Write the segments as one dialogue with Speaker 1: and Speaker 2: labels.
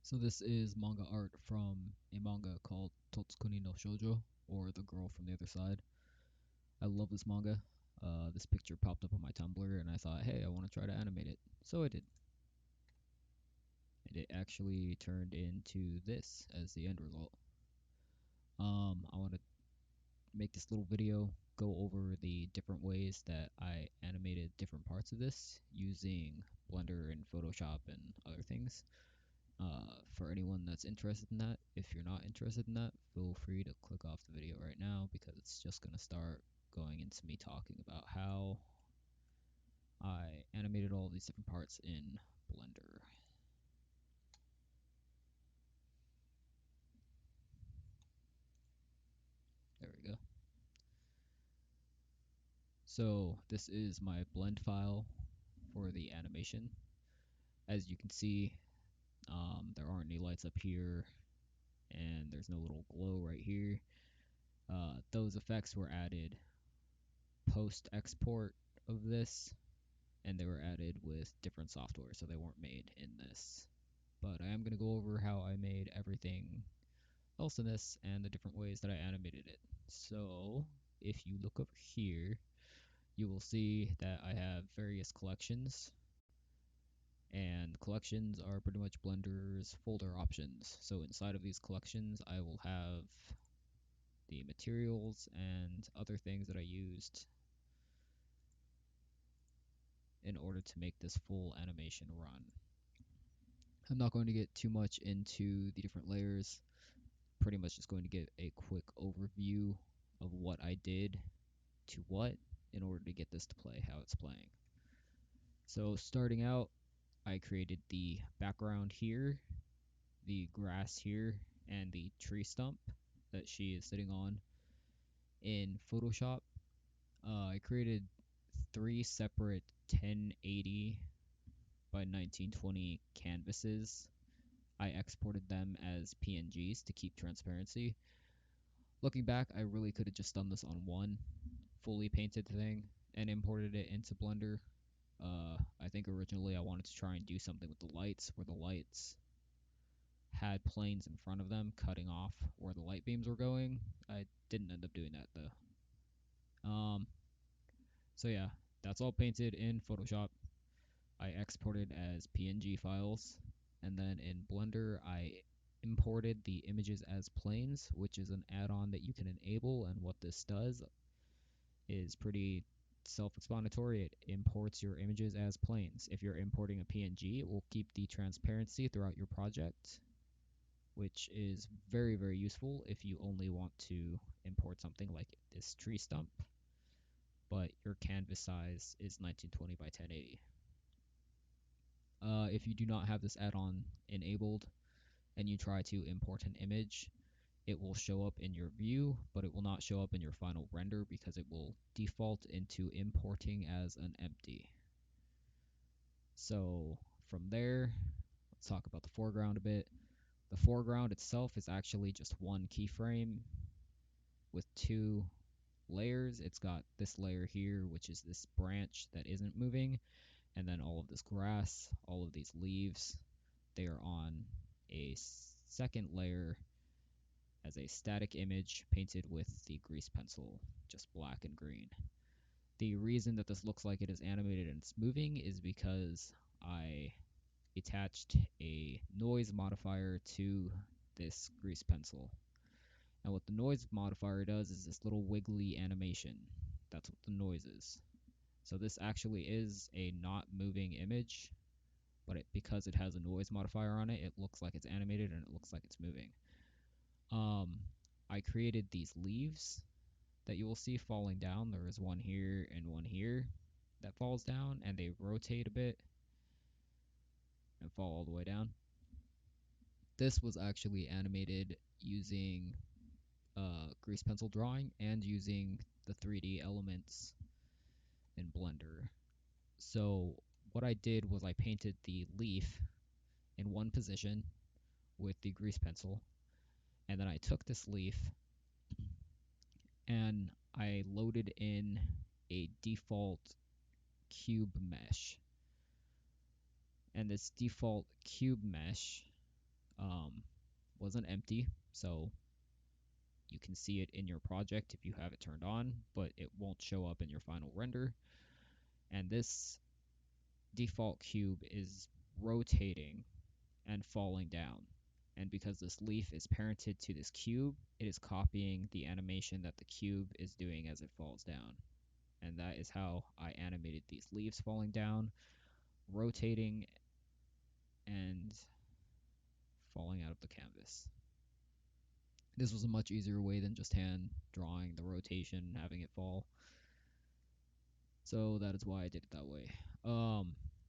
Speaker 1: So this is manga art from a manga called Totsukuni no Shoujo, or The Girl from the Other Side. I love this manga. This picture popped up on my Tumblr and I thought, hey, I want to try to animate it. So I did. And it actually turned into this as the end result. I want to make this little video, go over the different ways that I animated different parts of this using Blender and Photoshop and other things. For anyone that's interested in that, if you're not interested in that, feel free to click off the video right now because it's just going to start going into me talking about how I animated all these different parts in Blender. There we go. So this is my blend file for the animation. As you can see, there aren't any lights up here, and there's no little glow right here. Those effects were added post-export of this, and they were added with different software, so they weren't made in this. But I am going to go over how I made everything else in this and the different ways that I animated it. So if you look over here, you will see that I have various collections, and collections are pretty much Blender's folder options. So inside of these collections, I will have the materials and other things that I used in order to make this full animation run. I'm not going to get too much into the different layers, pretty much just going to get a quick overview of what I did to what in order to get this to play how it's playing. So starting out, I created the background here, the grass here, and the tree stump that she is sitting on in Photoshop. I created 3 separate 1080 by 1920 canvases. I exported them as PNGs to keep transparency. Looking back, I really could have just done this on one fully painted thing and imported it into Blender. I think originally I wanted to try and do something with the lights, where the lights had planes in front of them cutting off where the light beams were going. I didn't end up doing that though. So yeah, that's all painted in Photoshop. I exported as PNG files, and then in Blender I imported the images as planes, which is an add-on that you can enable, and what this does is pretty self-explanatory. It imports your images as planes. If you're importing a PNG, it will keep the transparency throughout your project, which is very, very useful if you only want to import something like this tree stump, but your canvas size is 1920 by 1080. If you do not have this add-on enabled and you try to import an image, it will show up in your view, but it will not show up in your final render because it will default into importing as an empty. So from there, let's talk about the foreground a bit. The foreground itself is actually just one keyframe with 2 layers. It's got this layer here, which is this branch that isn't moving, and then all of this grass, all of these leaves, they are on a second layer as a static image painted with the grease pencil, just black and green. The reason that this looks like it is animated and it's moving is because I attached a noise modifier to this grease pencil. And what the noise modifier does is this little wiggly animation. That's what the noise is. So this actually is a not moving image, but because it has a noise modifier on it, it looks like it's animated and it looks like it's moving. I created these leaves that you will see falling down. There is one here and one here that falls down, and they rotate a bit and fall all the way down. This was actually animated using grease pencil drawing and using the 3D elements in Blender. So what I did was I painted the leaf in one position with the grease pencil, and then I took this leaf and I loaded in a default cube mesh. And this default cube mesh wasn't empty, so you can see it in your project if you have it turned on, but it won't show up in your final render. And this default cube is rotating and falling down. And because this leaf is parented to this cube, it is copying the animation that the cube is doing as it falls down. And that is how I animated these leaves falling down, rotating, and falling out of the canvas. This was a much easier way than just hand drawing the rotation and having it fall. So that is why I did it that way.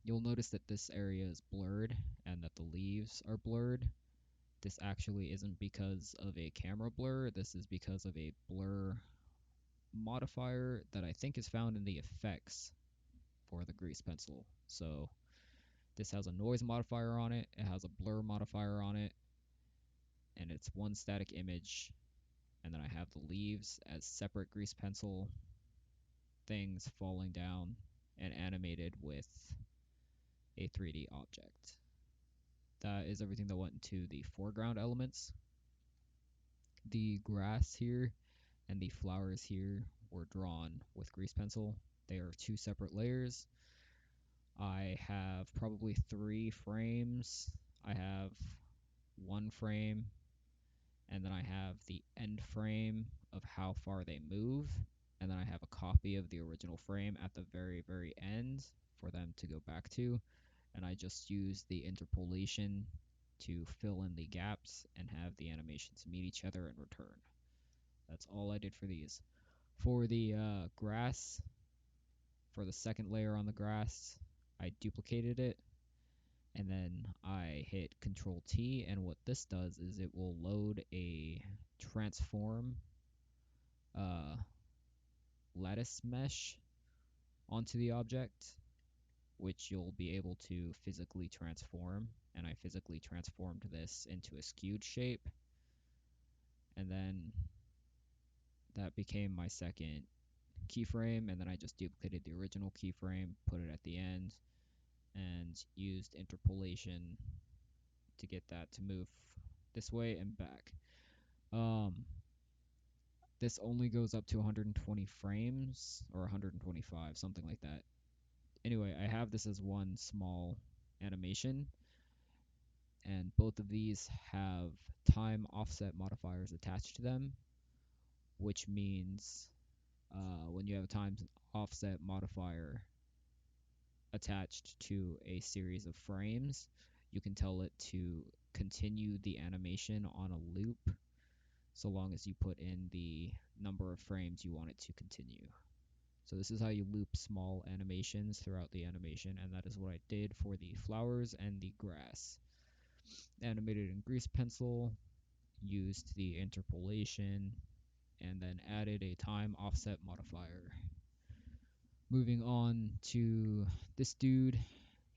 Speaker 1: You'll notice that this area is blurred and that the leaves are blurred. This actually isn't because of a camera blur. This is because of a blur modifier that I think is found in the effects for the grease pencil. So this has a noise modifier on it, it has a blur modifier on it, and it's one static image. And then I have the leaves as separate grease pencil things falling down and animated with a 3D object. That is everything that went into the foreground elements. The grass here and the flowers here were drawn with grease pencil. They are two separate layers. I have probably 3 frames. I have one frame, and then I have the end frame of how far they move, and then I have a copy of the original frame at the very, very end for them to go back to, and I just use the interpolation to fill in the gaps and have the animations meet each other and return. That's all I did for these. For the grass, for the second layer on the grass, I duplicated it, and then I hit ctrl+t, and what this does is it will load a transform lattice mesh onto the object, which you'll be able to physically transform, and I physically transformed this into a skewed shape, and then that became my second keyframe, and then I just duplicated the original keyframe, put it at the end, and used interpolation to get that to move this way and back. This only goes up to 120 frames, or 125, something like that. Anyway, I have this as one small animation, and both of these have time offset modifiers attached to them, which means when you have a time offset modifier attached to a series of frames, you can tell it to continue the animation on a loop so long as you put in the number of frames you want it to continue. So this is how you loop small animations throughout the animation, and that is what I did for the flowers and the grass. Animated in grease pencil, used the interpolation, and then added a time offset modifier. Moving on to this dude,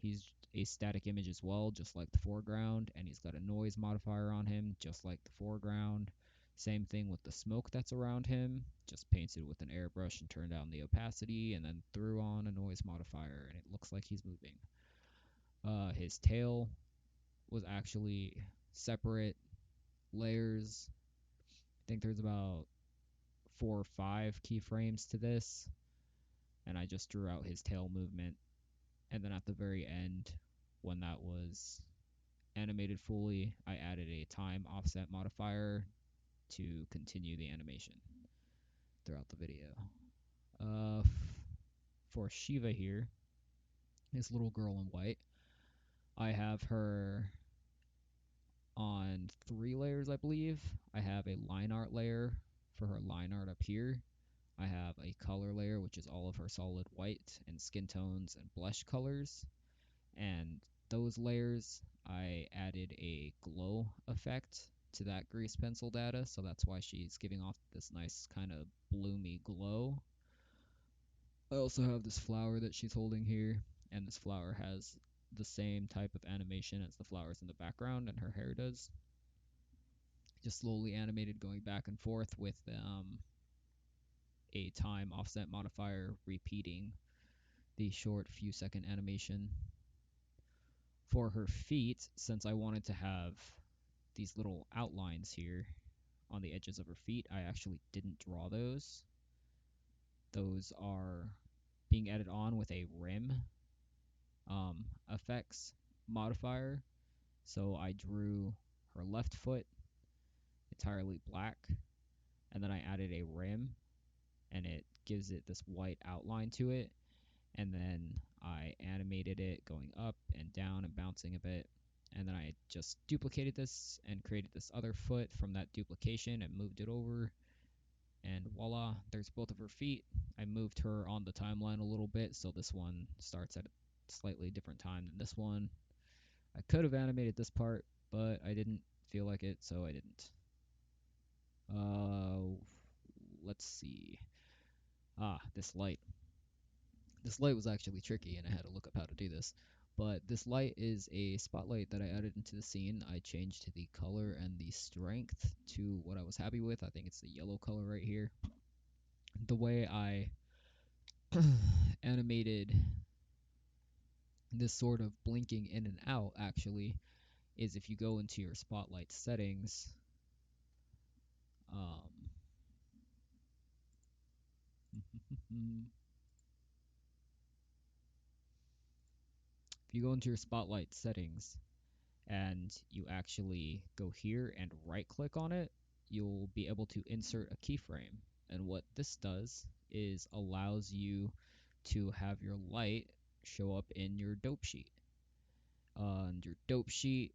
Speaker 1: he's a static image as well, just like the foreground, and he's got a noise modifier on him, just like the foreground. Same thing with the smoke that's around him, just painted with an airbrush and turned down the opacity, and then threw on a noise modifier, and it looks like he's moving. His tail was actually separate layers. I think there's about 4 or 5 keyframes to this, and I just drew out his tail movement. And then at the very end, when that was animated fully, I added a time offset modifier to continue the animation throughout the video. For Shiva here, this little girl in white, I have her on 3 layers, I believe. I have a line art layer for her line art up here. I have a color layer, which is all of her solid white and skin tones and blush colors. And those layers, I added a glow effect to that grease pencil data, so that's why she's giving off this nice kind of bloomy glow. I also have this flower that she's holding here, and this flower has the same type of animation as the flowers in the background, and her hair does. Just slowly animated, going back and forth with a time offset modifier repeating the short few second animation. For her feet, since I wanted to have these little outlines here on the edges of her feet, I actually didn't draw those. Those are being added on with a rim effects modifier. So I drew her left foot entirely black, and then I added a rim, and it gives it this white outline to it. And then I animated it going up and down and bouncing a bit. And then I just duplicated this and created this other foot from that duplication and moved it over. And voila, there's both of her feet. I moved her on the timeline a little bit, so this one starts at a slightly different time than this one. I could have animated this part, but I didn't feel like it, so I didn't. Let's see. This light. This light was actually tricky, and I had to look up how to do this. But this light is a spotlight that I added into the scene. I changed the color and the strength to what I was happy with. I think it's the yellow color right here. The way I animated this sort of blinking in and out, actually, is if you go into your spotlight settings, if you go into your spotlight settings and you actually go here and right click on it, you'll be able to insert a keyframe. And what this does is allows you to have your light show up in your dope sheet. And your dope sheet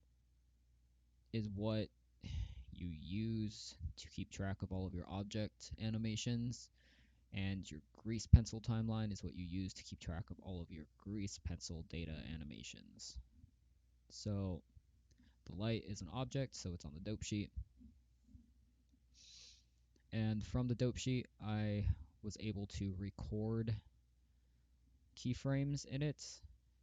Speaker 1: is what you use to keep track of all of your object animations, and your grease pencil timeline is what you use to keep track of all of your grease pencil data animations. So the light is an object, so it's on the dope sheet. And from the dope sheet, I was able to record keyframes in it,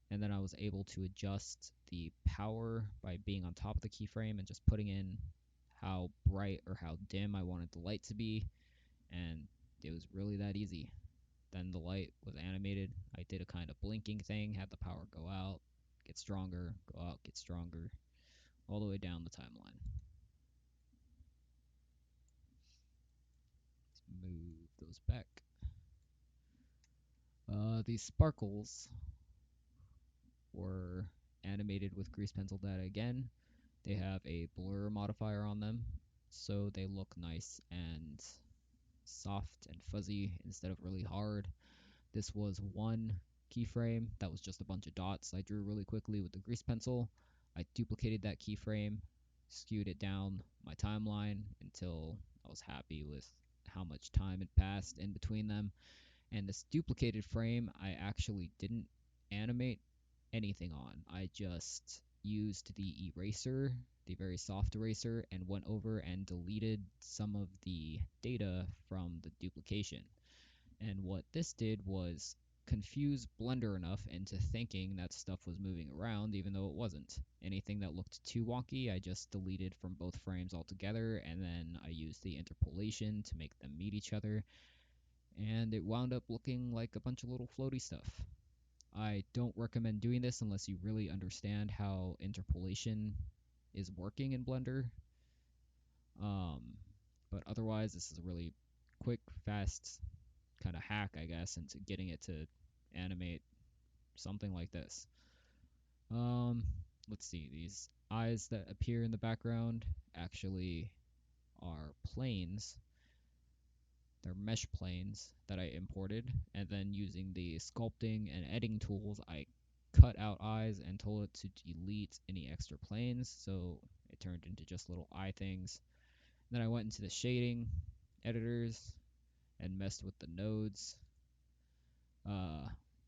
Speaker 1: and then I was able to adjust the power by being on top of the keyframe and just putting in how bright or how dim I wanted the light to be, and it was really that easy. Then the light was animated. I did a kind of blinking thing, had the power go out, get stronger, go out, get stronger, all the way down the timeline. Let's move those back. These sparkles were animated with grease pencil data again. They have a blur modifier on them, so they look nice and soft and fuzzy instead of really hard. This was one keyframe that was just a bunch of dots I drew really quickly with the grease pencil. I duplicated that keyframe, skewed it down my timeline until I was happy with how much time had passed in between them. And this duplicated frame I actually didn't animate anything on. I just used the eraser, the very soft eraser, and went over and deleted some of the data from the duplication. And what this did was confuse Blender enough into thinking that stuff was moving around even though it wasn't. Anything that looked too wonky, I just deleted from both frames altogether, and then I used the interpolation to make them meet each other, and it wound up looking like a bunch of little floaty stuff. I don't recommend doing this unless you really understand how interpolation is working in Blender. But otherwise, this is a really quick, fast kind of hack, I guess, into getting it to animate something like this. Let's see. These eyes that appear in the background actually are planes. They're mesh planes that I imported, and then using the sculpting and editing tools, I cut out eyes and told it to delete any extra planes, so it turned into just little eye things. Then I went into the shading editors and messed with the nodes.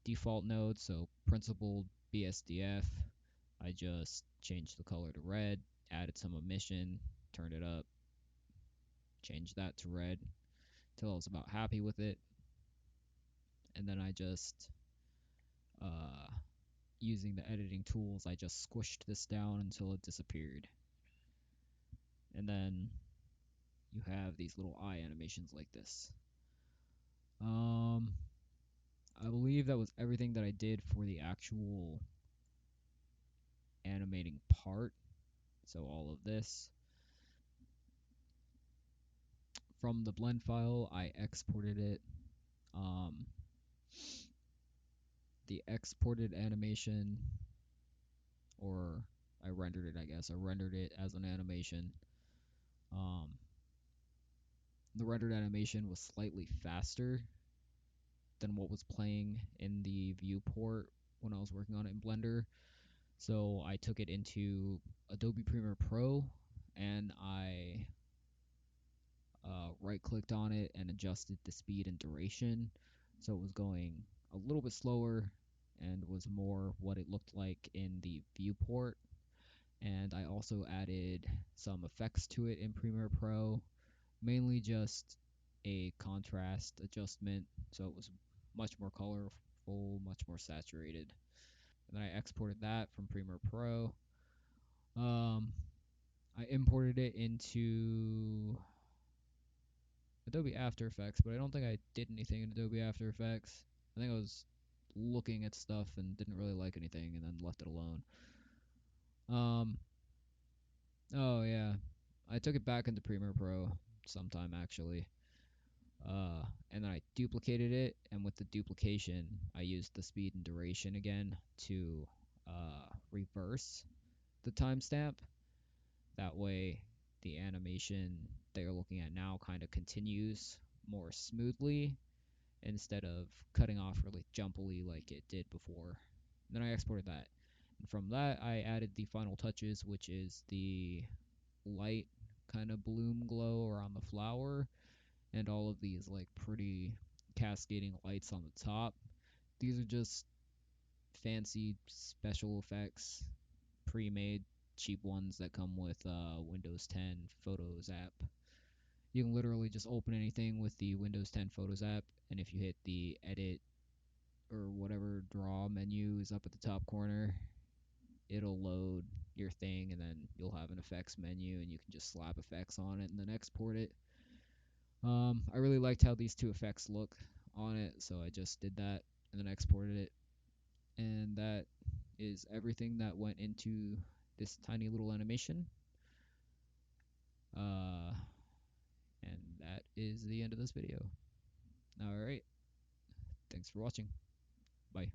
Speaker 1: Default node, so principled BSDF. I just changed the color to red, added some emission, turned it up, changed that to red till I was about happy with it. And then I just, using the editing tools, I just squished this down until it disappeared. And then you have these little eye animations like this. I believe that was everything that I did for the actual animating part. So all of this. from the blend file, I exported it. The exported animation, or I rendered it, I guess. I rendered it as an animation. The rendered animation was slightly faster than what was playing in the viewport when I was working on it in Blender. So I took it into Adobe Premiere Pro and I right-clicked on it and adjusted the speed and duration. So it was going a little bit slower and was more what it looked like in the viewport. And I also added some effects to it in Premiere Pro, mainly just a contrast adjustment, so it was much more colorful, much more saturated. And then I exported that from Premiere Pro. I imported it into Adobe After Effects, but I don't think I did anything in Adobe After Effects. I think I was looking at stuff and didn't really like anything and then left it alone. Oh yeah, I took it back into Premiere Pro sometime actually. And then I duplicated it, and with the duplication, I used the speed and duration again to reverse the timestamp. That way, the animation that you're looking at now kind of continues more smoothly instead of cutting off really jumpily like it did before. And then I exported that. And from that, I added the final touches, which is the light kind of bloom glow around the flower and all of these like pretty cascading lights on the top. These are just fancy special effects, pre-made cheap ones that come with Windows 10 Photos app. You can literally just open anything with the Windows 10 Photos app, and if you hit the edit or whatever draw menu is up at the top corner, it'll load your thing, and then you'll have an effects menu, and you can just slap effects on it and then export it. I really liked how these two effects look on it, so I just did that and then exported it. And that is everything that went into this tiny little animation. Uh, and that is the end of this video. Alright, thanks for watching. Bye.